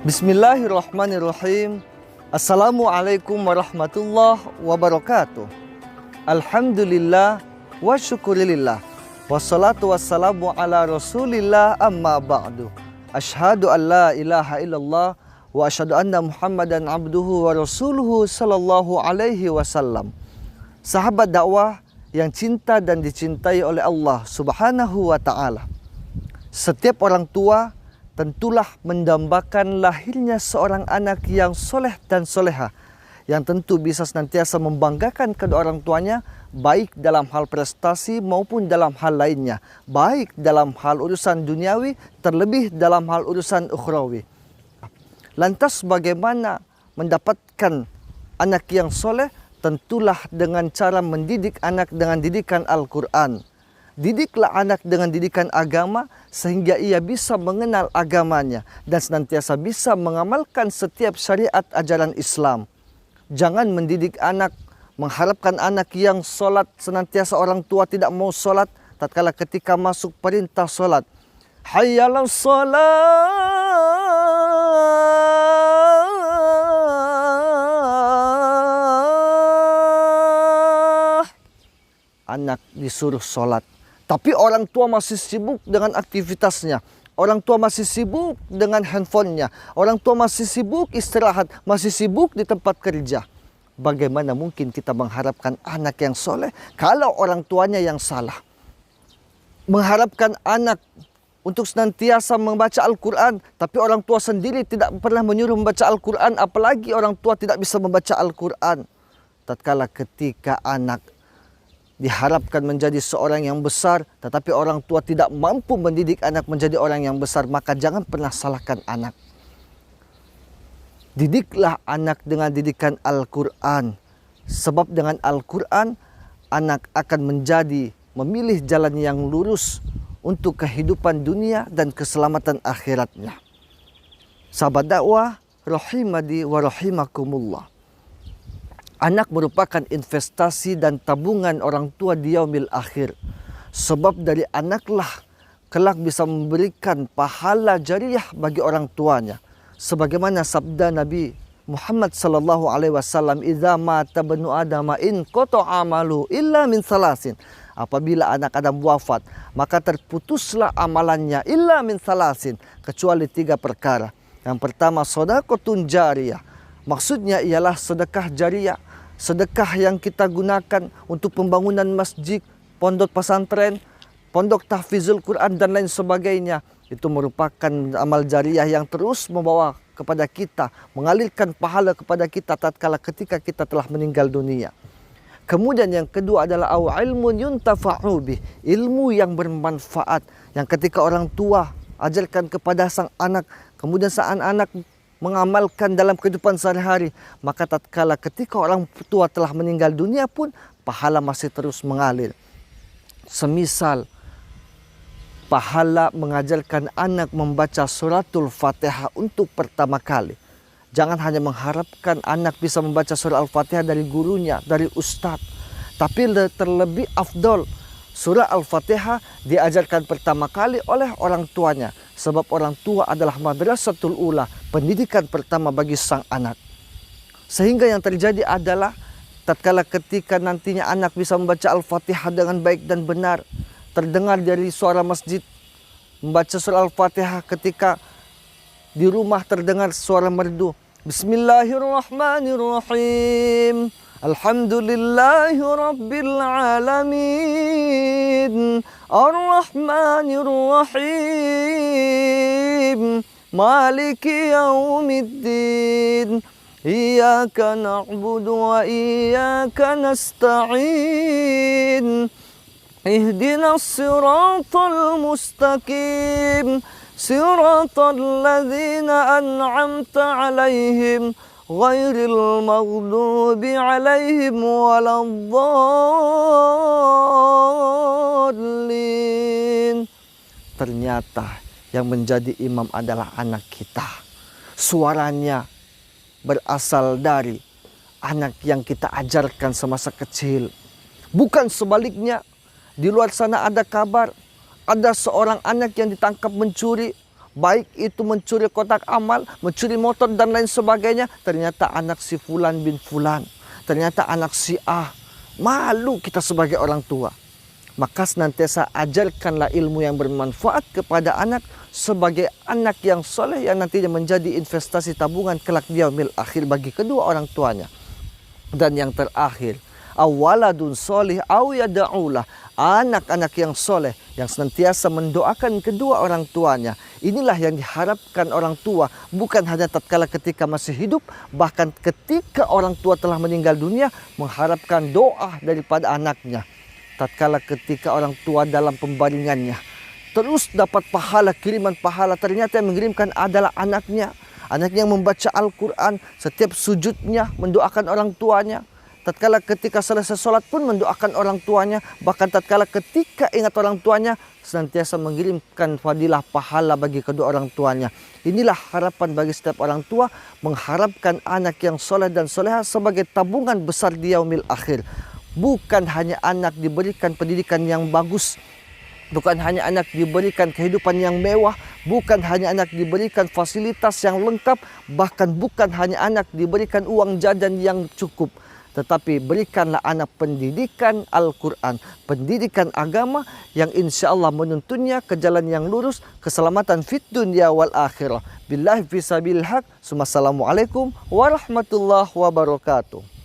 Bismillahirrahmanirrahim. Assalamualaikum warahmatullahi wabarakatuh. Alhamdulillah wa syukurilillah. Wassalatu wassalamu ala rasulillah amma ba'du. Ashhadu an la ilaha illallah wa ashhadu anna muhammadan abduhu wa rasuluhu sallallahu alaihi wasallam. Sahabat dakwah yang cinta dan dicintai oleh Allah subhanahu wa ta'ala. Setiap orang tua tentulah mendambakan lahirnya seorang anak yang soleh dan soleha, yang tentu bisa senantiasa membanggakan kedua orang tuanya, baik dalam hal prestasi maupun dalam hal lainnya, baik dalam hal urusan duniawi, terlebih dalam hal urusan ukhrawi. Lantas bagaimana mendapatkan anak yang soleh? Tentulah dengan cara mendidik anak dengan didikan Al-Quran. Didiklah anak dengan didikan agama sehingga ia bisa mengenal agamanya dan senantiasa bisa mengamalkan setiap syariat ajaran Islam. Jangan mendidik anak, mengharapkan anak yang solat, senantiasa orang tua tidak mau solat, tatkala ketika masuk perintah solat, hayya 'alas shalah, anak disuruh solat. Tapi orang tua masih sibuk dengan aktivitasnya. Orang tua masih sibuk dengan handphonenya. Orang tua masih sibuk istirahat. Masih sibuk di tempat kerja. Bagaimana mungkin kita mengharapkan anak yang soleh kalau orang tuanya yang salah? Mengharapkan anak untuk senantiasa membaca Al-Quran, tapi orang tua sendiri tidak pernah menyuruh membaca Al-Quran, apalagi orang tua tidak bisa membaca Al-Quran. Tatkala ketika anak diharapkan menjadi seorang yang besar, tetapi orang tua tidak mampu mendidik anak menjadi orang yang besar, maka jangan pernah salahkan anak. Didiklah anak dengan didikan Al-Quran. Sebab dengan Al-Quran, anak akan memilih jalan yang lurus untuk kehidupan dunia dan keselamatan akhiratnya. Sahabat dakwah, rahimadi wa rahimakumullah. Anak merupakan investasi dan tabungan orang tua di yaumil akhir. Sebab dari anaklah kelak bisa memberikan pahala jariah bagi orang tuanya. Sebagaimana sabda Nabi Muhammad sallallahu alaihi wasallam, "Idza mata ibnu Adam in qata'a amalu illa min salasin." Apabila anak Adam wafat, maka terputuslah amalannya illa min salasin, kecuali 3 perkara. Yang pertama, shadaqatun jariyah. Maksudnya ialah sedekah jariah. Sedekah yang kita gunakan untuk pembangunan masjid, pondok pesantren, pondok tahfizul Quran dan lain sebagainya. Itu merupakan amal jariah yang terus membawa kepada kita, mengalirkan pahala kepada kita tatkala ketika kita telah meninggal dunia. Kemudian yang kedua adalah ilmun yuntafa'u bih, ilmu yang bermanfaat, yang ketika orang tua ajarkan kepada sang anak, kemudian sang anak mengamalkan dalam kehidupan sehari-hari, maka tatkala ketika orang tua telah meninggal dunia pun pahala masih terus mengalir. Semisal pahala mengajarkan anak membaca suratul Fatihah untuk pertama kali. Jangan hanya mengharapkan anak bisa membaca surah Al-Fatihah dari gurunya, dari ustadz, tapi terlebih afdol surah Al-Fatihah diajarkan pertama kali oleh orang tuanya. Sebab orang tua adalah madrasatul ula, pendidikan pertama bagi sang anak. Sehingga yang terjadi adalah tatkala ketika nantinya anak bisa membaca Al-Fatihah dengan baik dan benar, terdengar dari suara masjid membaca surah Al-Fatihah, ketika di rumah terdengar suara merdu, Bismillahirrahmanirrahim, Alhamdulillahi Rabbil Alamin, Ar-Rahmanir-Rahim, Maliki Yaumiddin, Iyyaka na'budu wa iyyaka nasta'in, Ihdinas siratal mustaqim, Siratal ladzina an'amta 'alaihim, ghairil maghdubi 'alaihim waladdallin. Ternyata yang menjadi imam adalah anak kita. Suaranya berasal dari anak yang kita ajarkan semasa kecil. Bukan sebaliknya. Di luar sana ada kabar, ada seorang anak yang ditangkap mencuri, baik itu mencuri kotak amal, mencuri motor dan lain sebagainya, ternyata anak si fulan bin fulan, ternyata anak si A. Malu kita sebagai orang tua. Maka senantiasa ajarkanlah ilmu yang bermanfaat kepada anak sebagai anak yang soleh yang nantinya menjadi investasi tabungan kelak di yaumil akhir bagi kedua orang tuanya. Dan yang terakhir, awaladun solih au yada'ulah, anak-anak yang soleh yang senantiasa mendoakan kedua orang tuanya. Inilah yang diharapkan orang tua, bukan hanya tatkala ketika masih hidup, bahkan ketika orang tua telah meninggal dunia, mengharapkan doa daripada anaknya. Tatkala ketika orang tua dalam pembaringannya terus dapat pahala, kiriman pahala, ternyata yang mengirimkan adalah anaknya. Anaknya yang membaca Al-Quran, setiap sujudnya mendoakan orang tuanya. Tatkala ketika selesai sholat pun mendoakan orang tuanya. Bahkan tatkala ketika ingat orang tuanya, senantiasa mengirimkan fadilah pahala bagi kedua orang tuanya. Inilah harapan bagi setiap orang tua, mengharapkan anak yang soleh dan soleha sebagai tabungan besar di yaumil akhir. Bukan hanya anak diberikan pendidikan yang bagus, bukan hanya anak diberikan kehidupan yang mewah, bukan hanya anak diberikan fasilitas yang lengkap, bahkan bukan hanya anak diberikan uang jajan yang cukup. Tetapi berikanlah anak pendidikan Al-Quran, pendidikan agama yang insya Allah menuntunnya ke jalan yang lurus, keselamatan fid dunya wal akhirah. Billahi fisabilil haq. Assalamualaikum warahmatullahi wabarakatuh.